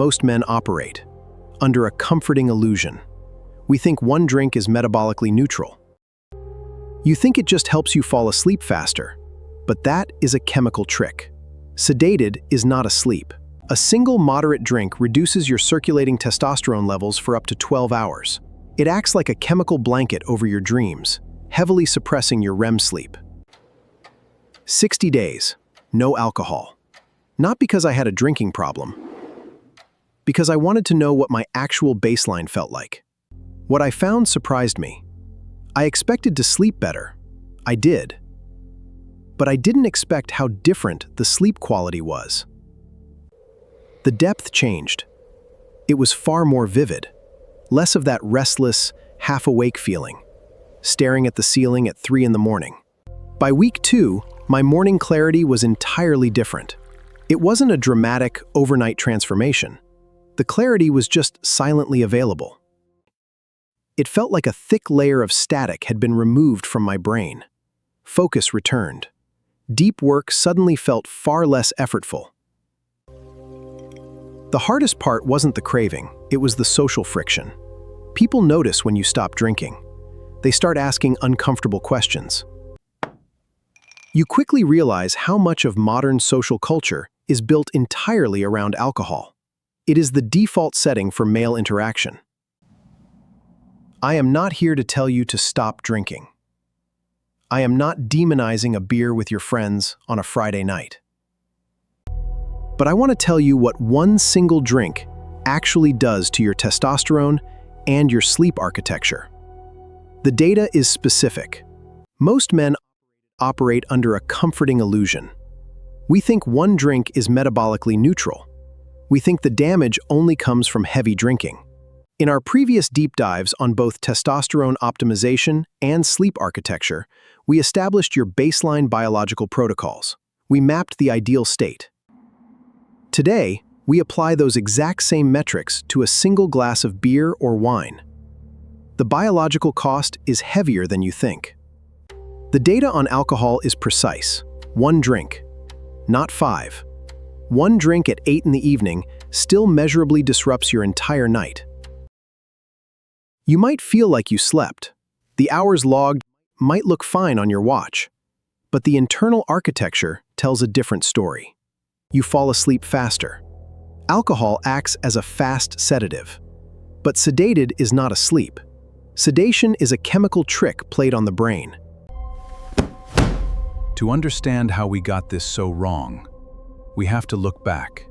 Most men operate under a comforting illusion. We think one drink is metabolically neutral. You think it just helps you fall asleep faster, but that is a chemical trick. Sedated is not asleep. A single moderate drink reduces your circulating testosterone levels for up to 12 hours. It acts like a chemical blanket over your dreams, heavily suppressing your REM sleep. 60 days, no alcohol. Not because I had a drinking problem, because I wanted to know what my actual baseline felt like. What I found surprised me. I expected to sleep better. I did. But I didn't expect how different the sleep quality was. The depth changed. It was far more vivid. Less of that restless, half-awake feeling, staring at the ceiling at 3 in the morning. By week 2, my morning clarity was entirely different. It wasn't a dramatic, overnight transformation. The clarity was just silently available. It felt like a thick layer of static had been removed from my brain. Focus returned. Deep work suddenly felt far less effortful. The hardest part wasn't the craving, it was the social friction. People notice when you stop drinking. They start asking uncomfortable questions. You quickly realize how much of modern social culture is built entirely around alcohol. It is the default setting for male interaction. I am not here to tell you to stop drinking. I am not demonizing a beer with your friends on a Friday night. But I want to tell you what one single drink actually does to your testosterone and your sleep architecture. The data is specific. Most men operate under a comforting illusion. We think one drink is metabolically neutral. We think the damage only comes from heavy drinking. In our previous deep dives on both testosterone optimization and sleep architecture, we established your baseline biological protocols. We mapped the ideal state. Today, we apply those exact same metrics to a single glass of beer or wine. The biological cost is heavier than you think. The data on alcohol is precise. 1 drink, not 5. 1 drink at 8 in the evening still measurably disrupts your entire night. You might feel like you slept. The hours logged might look fine on your watch, but the internal architecture tells a different story. You fall asleep faster. Alcohol acts as a fast sedative. But sedated is not asleep. Sedation is a chemical trick played on the brain. To understand how we got this so wrong, we have to look back.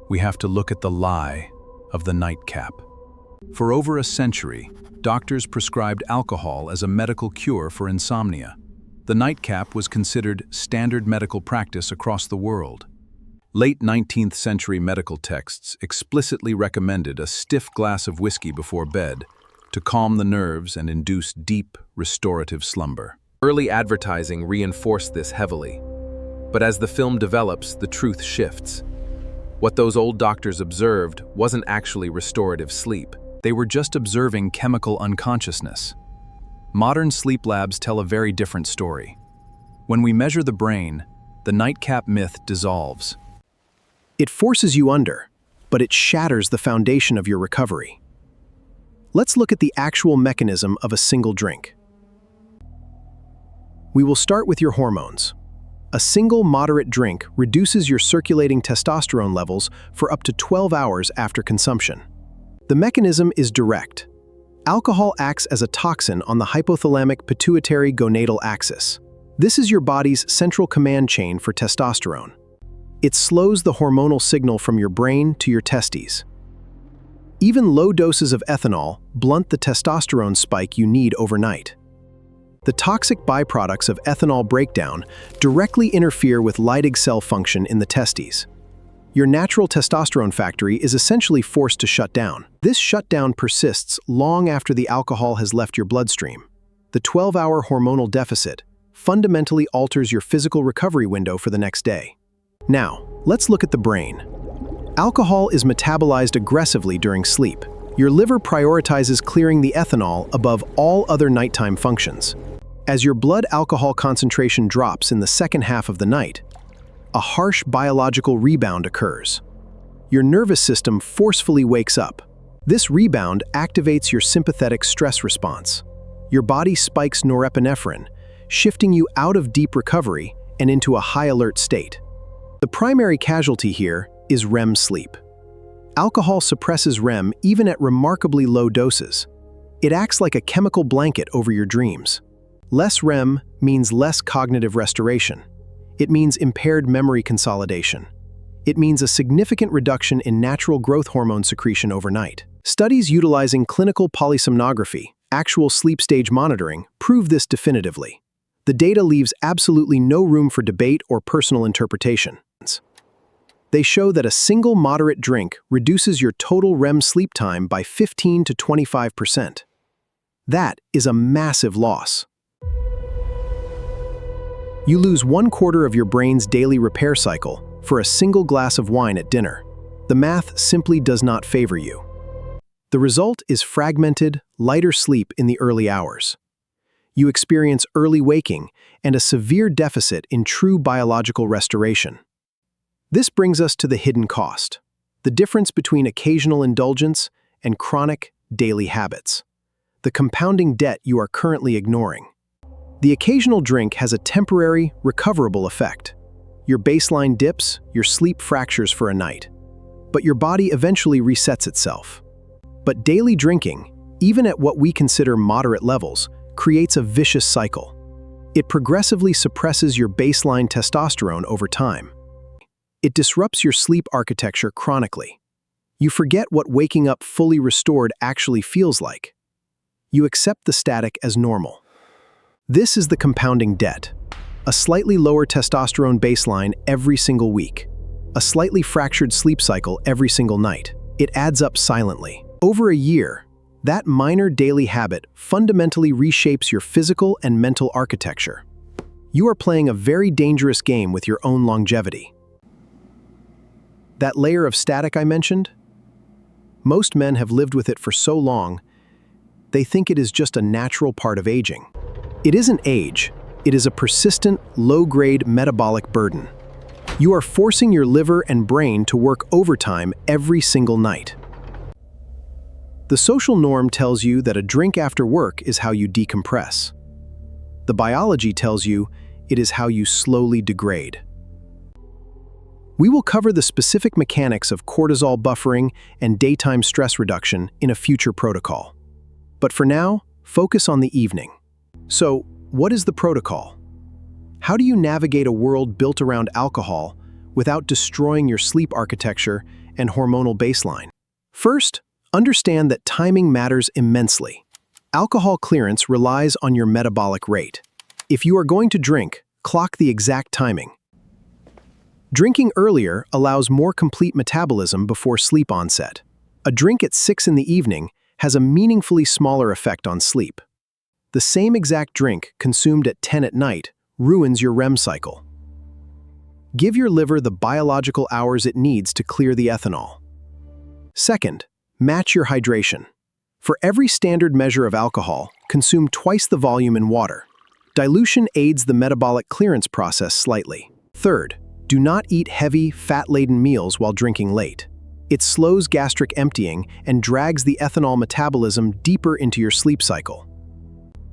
We have to look at the lie of the nightcap. For over a century, doctors prescribed alcohol as a medical cure for insomnia. The nightcap was considered standard medical practice across the world. Late 19th century medical texts explicitly recommended a stiff glass of whiskey before bed to calm the nerves and induce deep, restorative slumber. Early advertising reinforced this heavily. But as the film develops, the truth shifts. What those old doctors observed wasn't actually restorative sleep. They were just observing chemical unconsciousness. Modern sleep labs tell a very different story. When we measure the brain, the nightcap myth dissolves. It forces you under, but it shatters the foundation of your recovery. Let's look at the actual mechanism of a single drink. We will start with your hormones. A single moderate drink reduces your circulating testosterone levels for up to 12 hours after consumption. The mechanism is direct. Alcohol acts as a toxin on the hypothalamic pituitary gonadal axis. This is your body's central command chain for testosterone. It slows the hormonal signal from your brain to your testes. Even low doses of ethanol blunt the testosterone spike you need overnight. The toxic byproducts of ethanol breakdown directly interfere with Leydig cell function in the testes. Your natural testosterone factory is essentially forced to shut down. This shutdown persists long after the alcohol has left your bloodstream. The 12-hour hormonal deficit fundamentally alters your physical recovery window for the next day. Now, let's look at the brain. Alcohol is metabolized aggressively during sleep. Your liver prioritizes clearing the ethanol above all other nighttime functions. As your blood alcohol concentration drops in the second half of the night, a harsh biological rebound occurs. Your nervous system forcefully wakes up. This rebound activates your sympathetic stress response. Your body spikes norepinephrine, shifting you out of deep recovery and into a high-alert state. The primary casualty here is REM sleep. Alcohol suppresses REM even at remarkably low doses. It acts like a chemical blanket over your dreams. Less REM means less cognitive restoration. It means impaired memory consolidation. It means a significant reduction in natural growth hormone secretion overnight. Studies utilizing clinical polysomnography, actual sleep stage monitoring, prove this definitively. The data leaves absolutely no room for debate or personal interpretation. They show that a single moderate drink reduces your total REM sleep time by 15 to 25%. That is a massive loss. You lose 1/4 of your brain's daily repair cycle for a single glass of wine at dinner. The math simply does not favor you. The result is fragmented, lighter sleep in the early hours. You experience early waking and a severe deficit in true biological restoration. This brings us to the hidden cost, the difference between occasional indulgence and chronic, daily habits. The compounding debt you are currently ignoring. The occasional drink has a temporary, recoverable effect. Your baseline dips, your sleep fractures for a night. But your body eventually resets itself. But daily drinking, even at what we consider moderate levels, creates a vicious cycle. It progressively suppresses your baseline testosterone over time. It disrupts your sleep architecture chronically. You forget what waking up fully restored actually feels like. You accept the static as normal. This is the compounding debt. A slightly lower testosterone baseline every single week. A slightly fractured sleep cycle every single night. It adds up silently. Over a year, that minor daily habit fundamentally reshapes your physical and mental architecture. You are playing a very dangerous game with your own longevity. That layer of static I mentioned? Most men have lived with it for so long, they think it is just a natural part of aging. It isn't age, it is a persistent, low-grade metabolic burden. You are forcing your liver and brain to work overtime every single night. The social norm tells you that a drink after work is how you decompress. The biology tells you it is how you slowly degrade. We will cover the specific mechanics of cortisol buffering and daytime stress reduction in a future protocol. But for now, focus on the evening. So, what is the protocol? How do you navigate a world built around alcohol without destroying your sleep architecture and hormonal baseline? First, understand that timing matters immensely. Alcohol clearance relies on your metabolic rate. If you are going to drink, clock the exact timing. Drinking earlier allows more complete metabolism before sleep onset. A drink at 6 in the evening has a meaningfully smaller effect on sleep. The same exact drink consumed at 10 at night ruins your REM cycle. Give your liver the biological hours it needs to clear the ethanol. Second, match your hydration. For every standard measure of alcohol, consume twice the volume in water. Dilution aids the metabolic clearance process slightly. Third, do not eat heavy, fat-laden meals while drinking late. It slows gastric emptying and drags the ethanol metabolism deeper into your sleep cycle.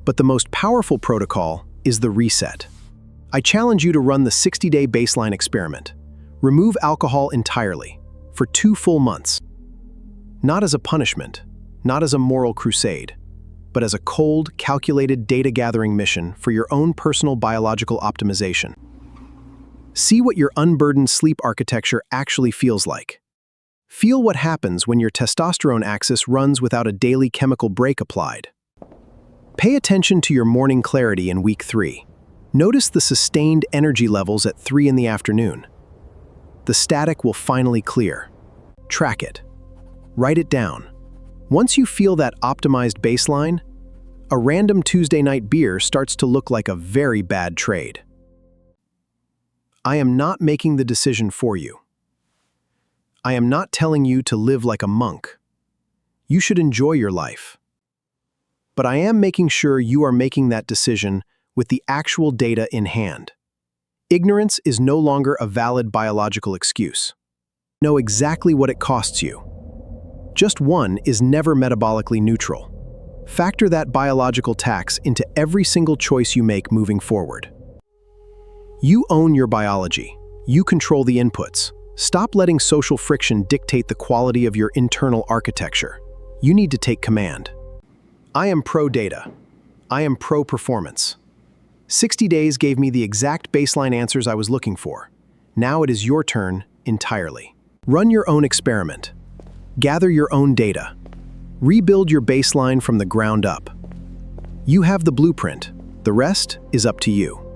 But the most powerful protocol is the reset. I challenge you to run the 60-day baseline experiment. Remove alcohol entirely, for 2 full months. Not as a punishment, not as a moral crusade, but as a cold, calculated data-gathering mission for your own personal biological optimization. See what your unburdened sleep architecture actually feels like. Feel what happens when your testosterone axis runs without a daily chemical break applied. Pay attention to your morning clarity in week 3. Notice the sustained energy levels at 3 in the afternoon. The static will finally clear. Track it. Write it down. Once you feel that optimized baseline, a random Tuesday night beer starts to look like a very bad trade. I am not making the decision for you. I am not telling you to live like a monk. You should enjoy your life. But I am making sure you are making that decision with the actual data in hand. Ignorance is no longer a valid biological excuse. Know exactly what it costs you. Just one is never metabolically neutral. Factor that biological tax into every single choice you make moving forward. You own your biology. You control the inputs. Stop letting social friction dictate the quality of your internal architecture. You need to take command. I am pro-data. I am pro-performance. 60 days gave me the exact baseline answers I was looking for. Now it is your turn entirely. Run your own experiment. Gather your own data. Rebuild your baseline from the ground up. You have the blueprint. The rest is up to you.